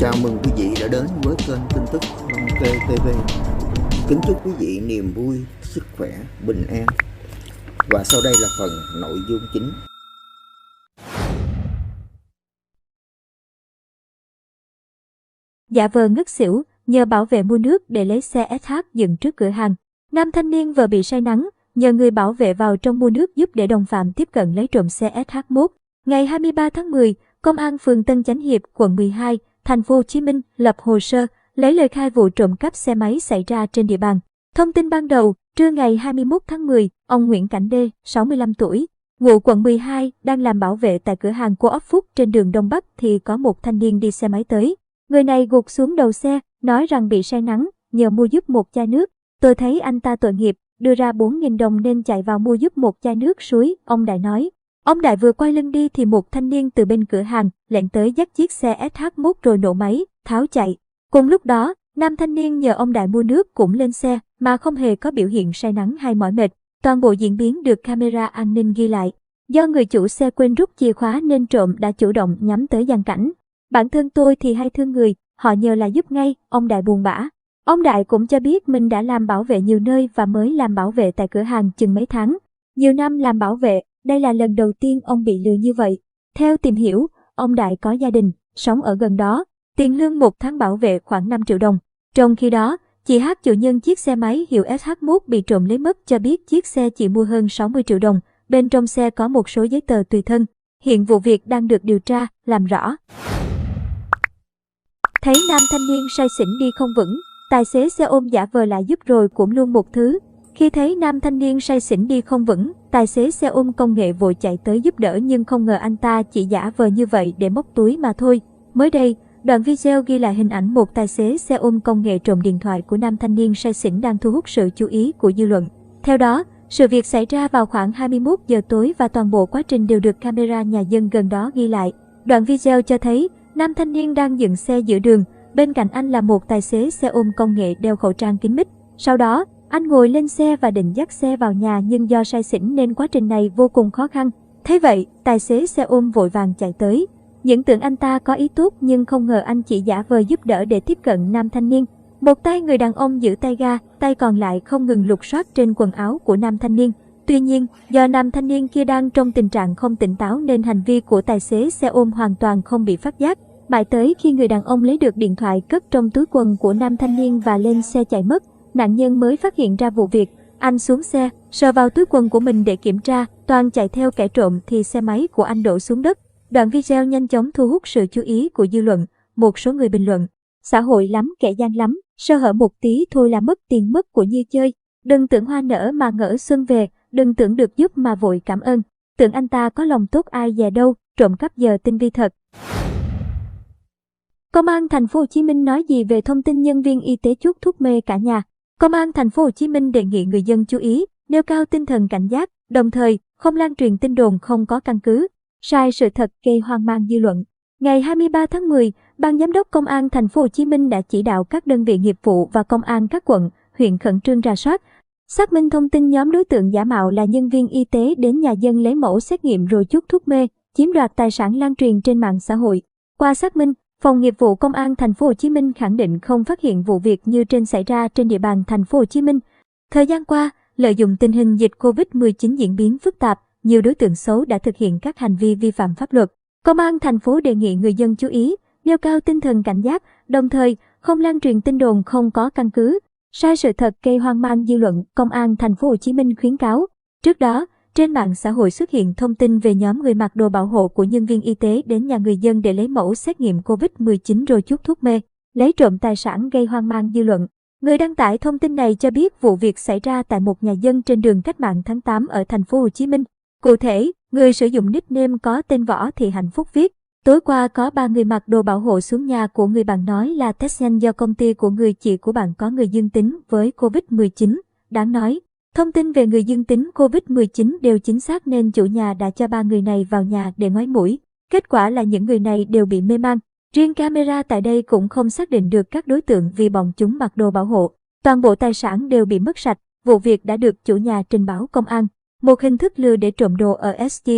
Chào mừng quý vị đã đến với kênh tin tức Long Kê TV. Kính chúc quý vị niềm vui, sức khỏe, bình an. Và sau đây là phần nội dung chính. Giả vờ ngất xỉu, nhờ bảo vệ mua nước để lấy xe SH dừng trước cửa hàng. Nam thanh niên vừa bị say nắng, nhờ người bảo vệ vào trong mua nước giúp để đồng phạm tiếp cận lấy trộm xe SH1. Ngày 23 tháng 10, Công an phường Tân Chánh Hiệp, quận 12, thành phố Hồ Chí Minh lập hồ sơ, lấy lời khai vụ trộm cắp xe máy xảy ra trên địa bàn. Thông tin ban đầu, trưa ngày 21 tháng 10, ông Nguyễn Cảnh D, 65 tuổi, ngụ quận 12, đang làm bảo vệ tại cửa hàng Co-op Phúc trên đường Đông Bắc thì có một thanh niên đi xe máy tới. Người này gục xuống đầu xe, nói rằng bị say nắng, nhờ mua giúp một chai nước. Tôi thấy anh ta tội nghiệp, đưa ra 4.000 đồng nên chạy vào mua giúp một chai nước suối, ông Đại nói. Ông Đại vừa quay lưng đi thì một thanh niên từ bên cửa hàng lẻn tới dắt chiếc xe SH1 rồi nổ máy, tháo chạy. Cùng lúc đó, nam thanh niên nhờ ông Đại mua nước cũng lên xe mà không hề có biểu hiện say nắng hay mỏi mệt. Toàn bộ diễn biến được camera an ninh ghi lại. Do người chủ xe quên rút chìa khóa nên trộm đã chủ động nhắm tới giàn cảnh. Bản thân tôi thì hay thương người, họ nhờ là giúp ngay, ông Đại buồn bã. Ông Đại cũng cho biết mình đã làm bảo vệ nhiều nơi và mới làm bảo vệ tại cửa hàng chừng mấy tháng. Nhiều năm làm bảo vệ, đây là lần đầu tiên ông bị lừa như vậy. Theo tìm hiểu, ông Đại có gia đình, sống ở gần đó, tiền lương một tháng bảo vệ khoảng 5 triệu đồng. Trong khi đó, chị H chủ nhân chiếc xe máy hiệu SH1 bị trộm lấy mất cho biết chiếc xe chỉ mua hơn 60 triệu đồng, bên trong xe có một số giấy tờ tùy thân. Hiện vụ việc đang được điều tra, làm rõ. Thấy nam thanh niên say xỉn đi không vững, tài xế xe ôm giả vờ lại giúp rồi cũng luôn một thứ. Khi thấy nam thanh niên say xỉn đi không vững, tài xế xe ôm công nghệ vội chạy tới giúp đỡ nhưng không ngờ anh ta chỉ giả vờ như vậy để móc túi mà thôi. Mới đây, đoạn video ghi lại hình ảnh một tài xế xe ôm công nghệ trộm điện thoại của nam thanh niên say xỉn đang thu hút sự chú ý của dư luận. Theo đó, sự việc xảy ra vào khoảng 21 giờ tối và toàn bộ quá trình đều được camera nhà dân gần đó ghi lại. Đoạn video cho thấy, nam thanh niên đang dừng xe giữa đường, bên cạnh anh là một tài xế xe ôm công nghệ đeo khẩu trang kín mít. Sau đó, anh ngồi lên xe và định dắt xe vào nhà nhưng do say xỉn nên quá trình này vô cùng khó khăn. Thế vậy, tài xế xe ôm vội vàng chạy tới. Những tưởng anh ta có ý tốt nhưng không ngờ anh chỉ giả vờ giúp đỡ để tiếp cận nam thanh niên. Một tay người đàn ông giữ tay ga, tay còn lại không ngừng lục soát trên quần áo của nam thanh niên. Tuy nhiên, do nam thanh niên kia đang trong tình trạng không tỉnh táo nên hành vi của tài xế xe ôm hoàn toàn không bị phát giác. Mãi tới khi người đàn ông lấy được điện thoại cất trong túi quần của nam thanh niên và lên xe chạy mất, nạn nhân mới phát hiện ra vụ việc. Anh xuống xe, sờ vào túi quần của mình để kiểm tra, toàn chạy theo kẻ trộm thì xe máy của anh đổ xuống đất. Đoạn video nhanh chóng thu hút sự chú ý của dư luận. Một số người bình luận, xã hội lắm kẻ gian lắm, sơ hở một tí thôi là mất tiền mất của như chơi. Đừng tưởng hoa nở mà ngỡ xuân về, đừng tưởng được giúp mà vội cảm ơn. Tưởng anh ta có lòng tốt ai dè đâu, trộm cắp giờ tinh vi thật. Công an thành phố Hồ Chí Minh nói gì về thông tin nhân viên y tế chuốc thuốc mê cả nhà? Công an thành phố Hồ Chí Minh đề nghị người dân chú ý, nêu cao tinh thần cảnh giác, đồng thời không lan truyền tin đồn không có căn cứ, sai sự thật gây hoang mang dư luận. Ngày 23 tháng 10, Ban giám đốc Công an thành phố Hồ Chí Minh đã chỉ đạo các đơn vị nghiệp vụ và công an các quận, huyện khẩn trương rà soát, xác minh thông tin nhóm đối tượng giả mạo là nhân viên y tế đến nhà dân lấy mẫu xét nghiệm rồi chuốc thuốc mê, chiếm đoạt tài sản lan truyền trên mạng xã hội. Qua xác minh, Phòng nghiệp vụ Công an thành phố Hồ Chí Minh khẳng định không phát hiện vụ việc như trên xảy ra trên địa bàn thành phố Hồ Chí Minh. Thời gian qua, lợi dụng tình hình dịch Covid-19 diễn biến phức tạp, nhiều đối tượng xấu đã thực hiện các hành vi vi phạm pháp luật. Công an thành phố đề nghị người dân chú ý, nêu cao tinh thần cảnh giác, đồng thời không lan truyền tin đồn không có căn cứ, sai sự thật gây hoang mang dư luận. Công an thành phố Hồ Chí Minh khuyến cáo. Trước đó, trên mạng xã hội xuất hiện thông tin về nhóm người mặc đồ bảo hộ của nhân viên y tế đến nhà người dân để lấy mẫu xét nghiệm Covid-19 rồi chuốc thuốc mê, lấy trộm tài sản gây hoang mang dư luận. Người đăng tải thông tin này cho biết vụ việc xảy ra tại một nhà dân trên đường Cách mạng tháng 8 ở thành phố Hồ Chí Minh. Cụ thể, người sử dụng nickname có tên Võ Thị Hạnh Phúc viết, tối qua có 3 người mặc đồ bảo hộ xuống nhà của người bạn nói là test nhanh do công ty của người chị của bạn có người dương tính với Covid-19. Đáng nói, thông tin về người dương tính Covid-19 đều chính xác nên chủ nhà đã cho 3 người này vào nhà để ngoái mũi. Kết quả là những người này đều bị mê man. Riêng camera tại đây cũng không xác định được các đối tượng vì bọn chúng mặc đồ bảo hộ. Toàn bộ tài sản đều bị mất sạch. Vụ việc đã được chủ nhà trình báo công an. Một hình thức lừa để trộm đồ ở SG